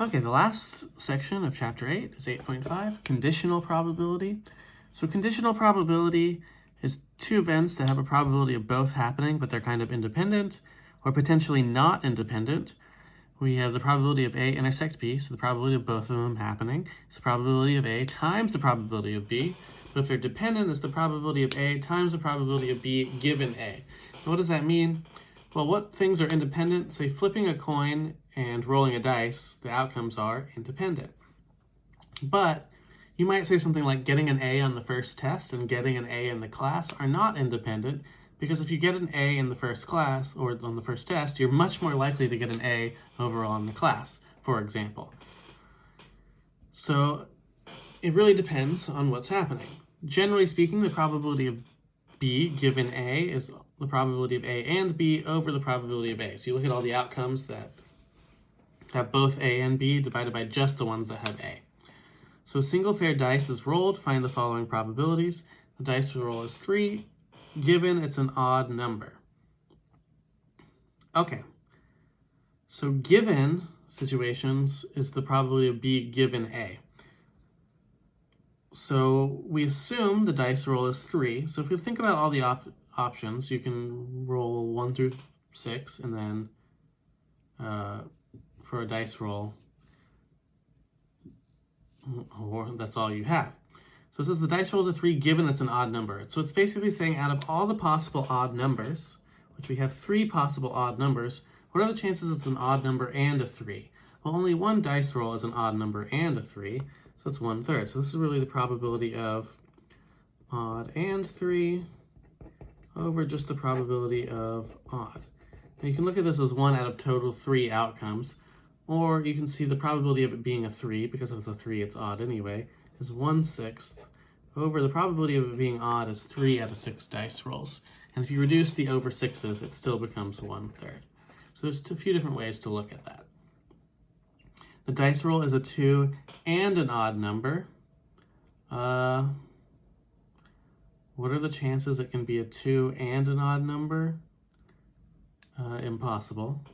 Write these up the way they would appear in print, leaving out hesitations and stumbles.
Okay, the last section of chapter 8 is 8.5, conditional probability. So conditional probability is two events that have a probability of both happening, but they're kind of independent or potentially not independent. We have the probability of A intersect B, so the probability of both of them happening is the probability of A times the probability of B. But if they're dependent, it's the probability of A times the probability of B given A. Now, what does that mean? Well, what things are independent? Say flipping a coin and rolling a dice, the outcomes are independent. But you might say something like getting an A on the first test and getting an A in the class are not independent, because if you get an A in the first class or on the first test, you're much more likely to get an A overall in the class, for example. So it really depends on what's happening. Generally speaking, the probability of B given A is the probability of A and B over the probability of A. So you look at all the outcomes that have both A and B divided by just the ones that have A. So a single fair dice is rolled. Find the following probabilities. The dice roll is 3, given it's an odd number. Okay, so given situations is the probability of B given A. So we assume the dice roll is 3. So if you think about all the options, you can roll 1 through 6, and then for a dice roll, or that's all you have. So it says the dice rolls a 3 given it's an odd number. So it's basically saying out of all the possible odd numbers, which we have 3 possible odd numbers, what are the chances it's an odd number and a 3? Well, only one dice roll is an odd number and a 3, so it's 1/3. So this is really the probability of odd and 3 over just the probability of odd. Now you can look at this as 1 out of total 3 outcomes, or you can see the probability of it being a 3, because if it's a 3, it's odd anyway, is 1/6 over the probability of it being odd is 3 out of 6 dice rolls. And if you reduce the over 6's, it still becomes 1/3. So there's a few different ways to look at that. The dice roll is a 2 and an odd number. What are the chances it can be a 2 and an odd number? Impossible.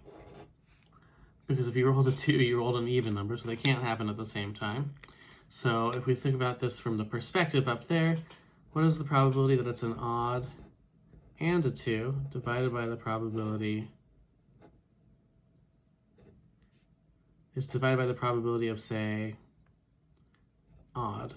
Because if you rolled a 2, you rolled an even number, so they can't happen at the same time. So if we think about this from the perspective up there, what is the probability that it's an odd and a 2 divided by the probability is divided by the probability of, say, odd.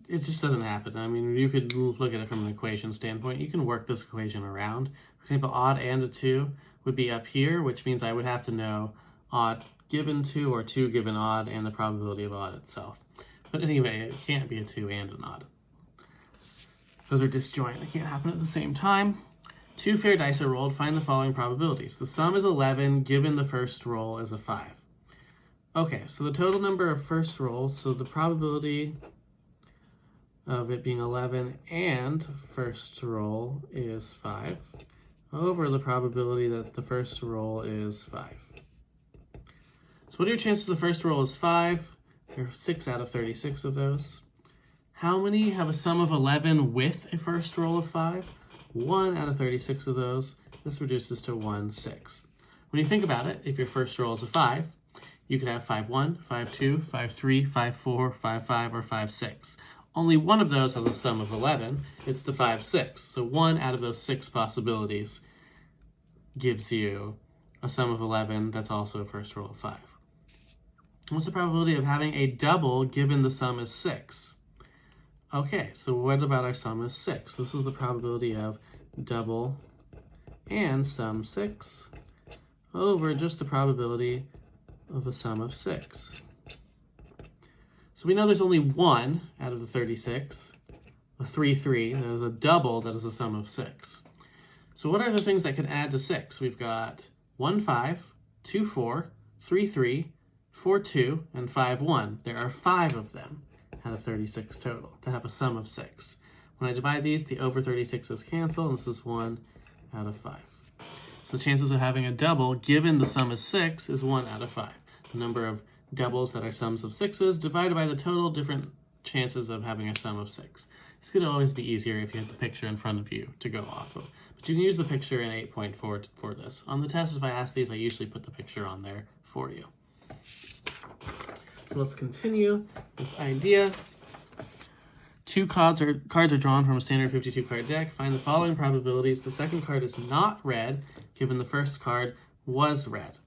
It just doesn't happen. I mean, you could look at it from an equation standpoint. You can work this equation around. For example, odd and a 2 would be up here, which means I would have to know odd given 2 or 2 given odd and the probability of odd itself. But anyway, it can't be a 2 and an odd. Those are disjoint. They can't happen at the same time. 2 fair dice are rolled. Find the following probabilities. The sum is 11, given the first roll is a 5. Okay, so the total number of first rolls, so the probability of it being 11 and first roll is 5, over the probability that the first roll is 5. So what are your chances the first roll is 5? There are 6 out of 36 of those. How many have a sum of 11 with a first roll of 5? 1 out of 36 of those. This reduces to 1/6. When you think about it, if your first roll is a 5, you could have 5-1, 5-2, 5-3, 5-4, 5-5, or 5-6. Only one of those has a sum of 11. It's the 5-6. So 1 out of those 6 possibilities gives you a sum of 11 that's also a first roll of 5. What's the probability of having a double given the sum is 6? Okay, so what about our sum is 6? This is the probability of double and sum 6 over just the probability of the sum of 6. So we know there's only 1 out of the 36, a 3-3. There's a double that is a sum of 6. So what are the things that can add to 6? We've got 1-5, 2-4, 3-3, 4-2, and 5-1. There are 5 of them out of 36 total to have a sum of 6. When I divide these, the over 36's cancel, and this is 1 out of 5. So the chances of having a double, given the sum is 6, is 1 out of 5. The number of doubles that are sums of 6's divided by the total different chances of having a sum of 6. This could always be easier if you had the picture in front of you to go off of. But you can use the picture in 8.4 for this. On the test, if I ask these, I usually put the picture on there for you. So let's continue this idea. 2 cards are drawn from a standard 52 card deck. Find the following probabilities. The second card is not red, given the first card was red.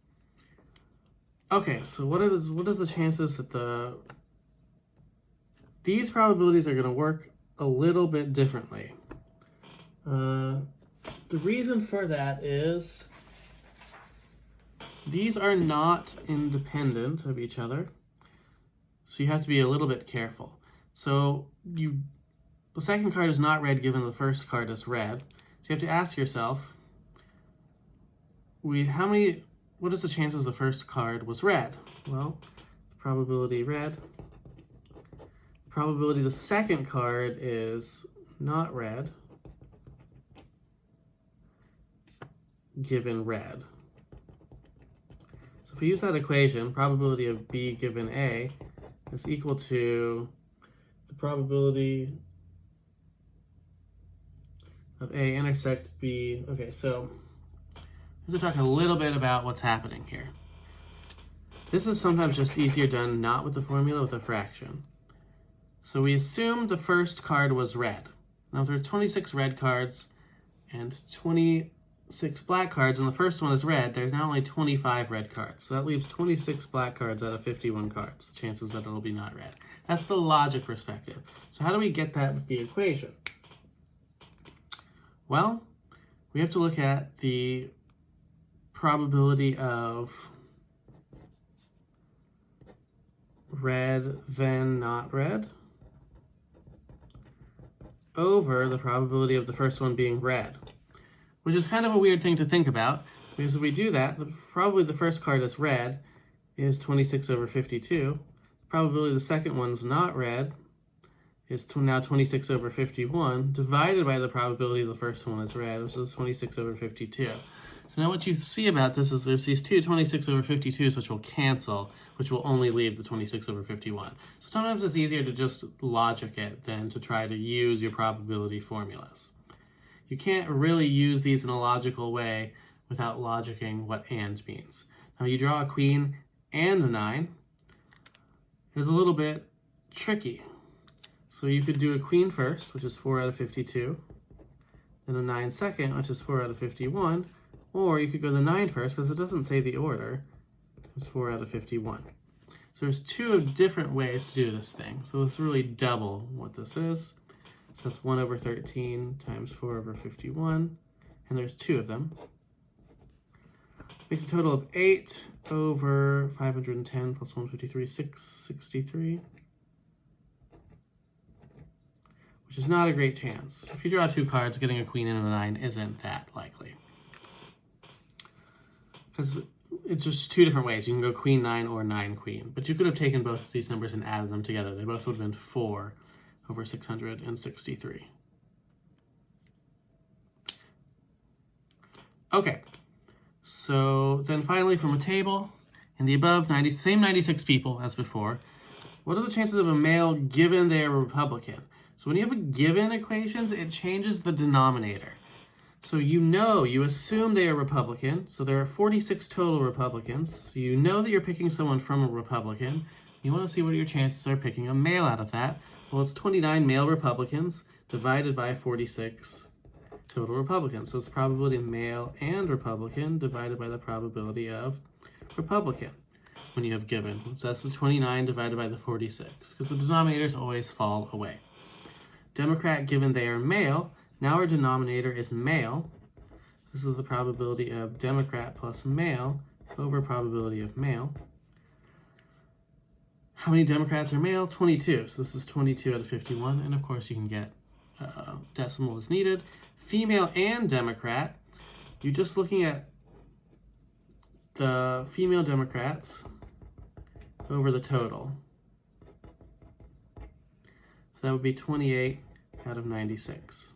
Okay, so what is the chances that these probabilities are going to work a little bit differently? The reason for that is these are not independent of each other, so you have to be a little bit careful. So the second card is not red given the first card is red. So you have to ask yourself, what is the chances the first card was red? Well, probability red. Probability the second card is not red given red. So if we use that equation, probability of B given A is equal to the probability of A intersect B. Okay, so let's talk a little bit about what's happening here. This is sometimes just easier done not with the formula, with a fraction. So we assume the first card was red. Now if there are 26 red cards and 26 black cards, and the first one is red, there's now only 25 red cards. So that leaves 26 black cards out of 51 cards. The chances that it'll be not red. That's the logic perspective. So how do we get that with the equation? Well, we have to look at the probability of red then not red over the probability of the first one being red, which is kind of a weird thing to think about, because if we do that, probably the first card is red is 26 over 52. The probability the second one's not red is now 26 over 51, divided by the probability the first one is red, which is 26 over 52. So now what you see about this is there's these two 26 over 52s which will cancel, which will only leave the 26 over 51. So sometimes it's easier to just logic it than to try to use your probability formulas. You can't really use these in a logical way without logicking what and means. Now you draw a queen and a 9. It's a little bit tricky. So you could do a queen first, which is 4 out of 52, then a 9 second, which is 4 out of 51, or you could go the 9 first, because it doesn't say the order. It's 4 out of 51. So there's 2 different ways to do this thing. So let's really double what this is. So that's 1 over 13 times 4 over 51, and there's 2 of them. Makes a total of 8 over 510 plus 153, 663. Which is not a great chance. If you draw 2 cards, getting a queen and a 9 isn't that likely. Because it's just 2 different ways. You can go queen 9 or 9 queen. But you could have taken both of these numbers and added them together. They both would have been 4 over 663. Okay, so then finally from a table, in the above same 96 people as before, what are the chances of a male given they are Republican? So when you have a given equations, it changes the denominator. So you assume they are Republican. So there are 46 total Republicans. So you know that you're picking someone from a Republican. You want to see what your chances are picking a male out of that. Well, it's 29 male Republicans divided by 46 total Republicans. So it's probability of male and Republican divided by the probability of Republican when you have given. So that's the 29 divided by the 46, because the denominators always fall away. Democrat given they are male, now our denominator is male. This is the probability of Democrat plus male over probability of male. How many Democrats are male? 22. So this is 22 out of 51. And of course you can get decimal as needed. Female and Democrat, you're just looking at the female Democrats over the total. So that would be 28 out of 96.